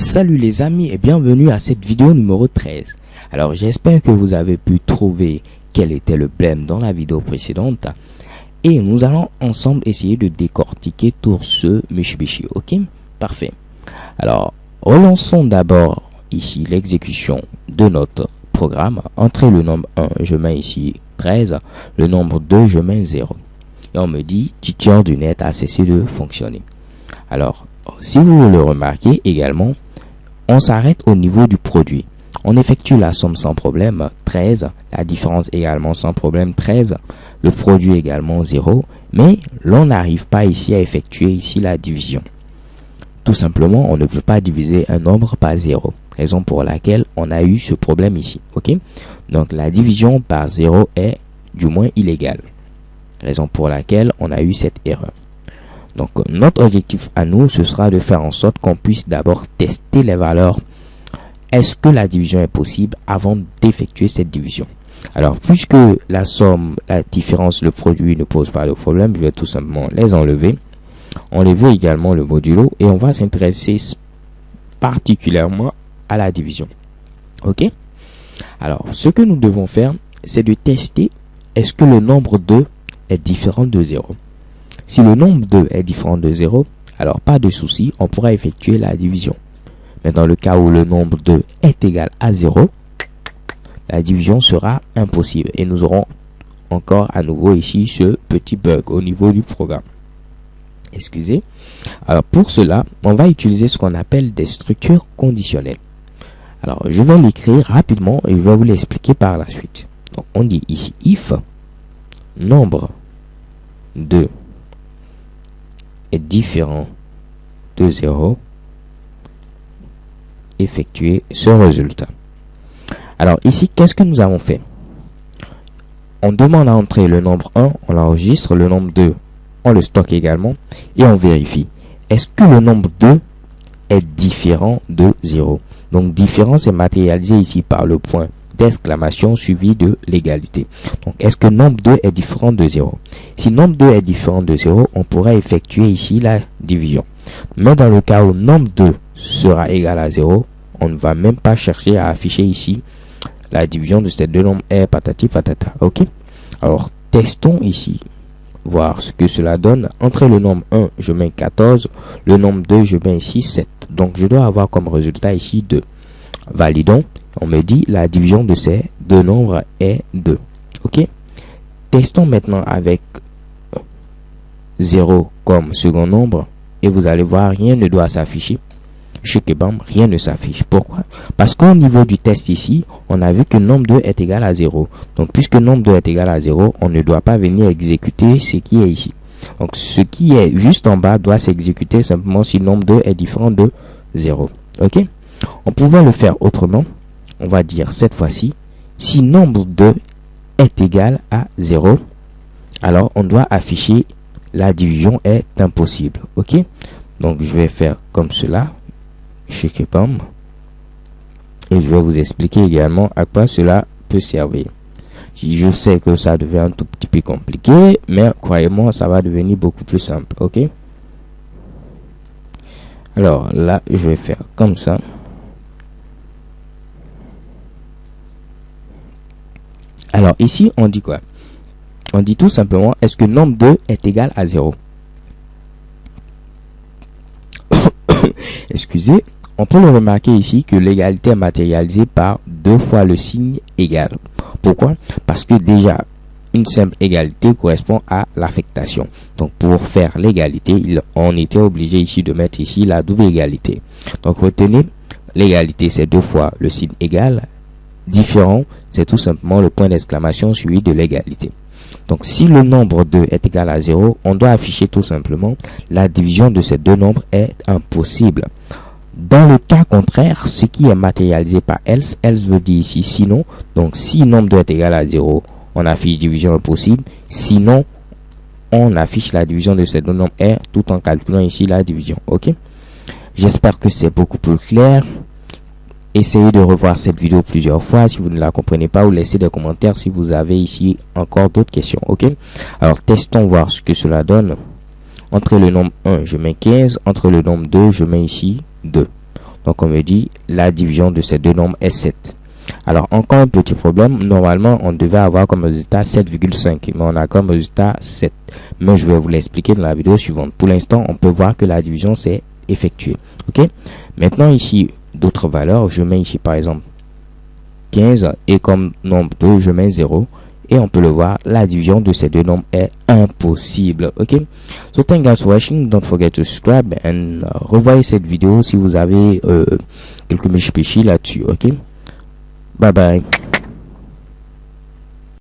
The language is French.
Salut les amis et bienvenue à cette vidéo numéro 13. Alors j'espère que vous avez pu trouver quel était le problème dans la vidéo précédente. Et nous allons ensemble essayer de décortiquer tout ce Mitsubishi. Ok, parfait. Alors relançons d'abord ici l'exécution de notre programme. Entrez le nombre 1, je mets ici 13. Le nombre 2, je mets 0. Et on me dit teacher du net a cessé de fonctionner. Alors si vous le remarquez également, on s'arrête au niveau du produit. On effectue la somme sans problème, 13. La différence également sans problème, 13. Le produit également 0. Mais l'on n'arrive pas ici à effectuer ici la division. Tout simplement, on ne peut pas diviser un nombre par 0. Raison pour laquelle on a eu ce problème ici. Ok? Donc la division par 0 est du moins illégale. Raison pour laquelle on a eu cette erreur. Donc notre objectif à nous, ce sera de faire en sorte qu'on puisse d'abord tester les valeurs. Est-ce que la division est possible avant d'effectuer cette division? Alors puisque la somme, la différence, le produit ne pose pas de problème, je vais tout simplement les enlever. Enlever également le modulo et on va s'intéresser particulièrement à la division. Ok? Alors ce que nous devons faire, c'est de tester est-ce que le nombre 2 est différent de 0. Si le nombre 2 est différent de 0, alors pas de souci, on pourra effectuer la division. Mais dans le cas où le nombre 2 est égal à 0, la division sera impossible. Et nous aurons encore à nouveau ici ce petit bug au niveau du programme. Excusez. Alors pour cela, on va utiliser ce qu'on appelle des structures conditionnelles. Alors je vais l'écrire rapidement et je vais vous l'expliquer par la suite. Donc on dit ici if nombre 2 est différent de 0, effectuer ce résultat. Alors ici, qu'est-ce que nous avons fait? On demande à entrer le nombre 1, on l'enregistre, le nombre 2, on le stocke également, et on vérifie. Est-ce que le nombre 2 est différent de 0? Donc différent, c'est matérialisé ici par le point d'exclamation suivi de l'égalité. Donc est-ce que nombre 2 est différent de 0? Si nombre 2 est différent de 0, on pourra effectuer ici la division. Mais dans le cas où nombre 2 sera égal à 0, on ne va même pas chercher à afficher ici la division de ces deux nombres et patati patata. Ok? Alors testons ici, voir ce que cela donne. Entre le nombre 1, je mets 14, le nombre 2, je mets ici 7. Donc je dois avoir comme résultat ici 2. Validons. On me dit la division de ces deux nombres est 2. Ok? Testons maintenant avec 0 comme second nombre et vous allez voir, rien ne doit s'afficher. Bam, rien ne s'affiche. Pourquoi? Parce qu'au niveau du test ici, on a vu que nombre 2 est égal à 0. Donc puisque nombre 2 est égal à 0, on ne doit pas venir exécuter ce qui est ici. Donc ce qui est juste en bas doit s'exécuter simplement si nombre 2 est différent de 0. Ok? On pouvait le faire autrement. On va dire cette fois-ci, si nombre 2 est égal à 0, alors on doit afficher la division est impossible. Ok? Donc je vais faire comme cela. Bam. Et je vais vous expliquer également à quoi cela peut servir. Je sais que ça devient un tout petit peu compliqué, mais croyez-moi, ça va devenir beaucoup plus simple. Ok? Alors là, je vais faire comme ça. Alors ici, on dit quoi? On dit tout simplement, est-ce que nombre 2 est égal à 0? Excusez, on peut le remarquer ici que l'égalité est matérialisée par 2 fois le signe égal. Pourquoi? Parce que déjà, une simple égalité correspond à l'affectation. Donc pour faire l'égalité, on était obligé ici de mettre ici la double égalité. Donc retenez, l'égalité c'est 2 fois le signe égal. Différent, c'est tout simplement le point d'exclamation suivi de l'égalité. Donc si le nombre 2 est égal à 0, on doit afficher tout simplement la division de ces deux nombres est impossible. Dans le cas contraire, ce qui est matérialisé par else veut dire ici sinon. Donc si nombre 2 est égal à 0, on affiche division impossible. Sinon, on affiche la division de ces deux nombres R tout en calculant ici la division. Ok? J'espère que c'est beaucoup plus clair. Essayez de revoir cette vidéo plusieurs fois si vous ne la comprenez pas ou laissez des commentaires si vous avez ici encore d'autres questions. Ok? Alors testons voir ce que cela donne. Entre le nombre 1, je mets 15. Entre le nombre 2, je mets ici 2. Donc on me dit la division de ces deux nombres est 7. Alors encore un petit problème, normalement on devait avoir comme résultat 7,5, mais on a comme résultat 7. Mais je vais vous l'expliquer dans la vidéo suivante. Pour l'instant, on peut voir que la division s'est effectuée. Ok. Maintenant ici, d'autres valeurs, je mets ici par exemple 15 et comme nombre 2, je mets 0. Et on peut le voir, la division de ces deux nombres est impossible. Ok. So thank you guys for watching. Don't forget to subscribe and revoyez cette vidéo si vous avez quelques méchis là-dessus. Ok. Bye bye.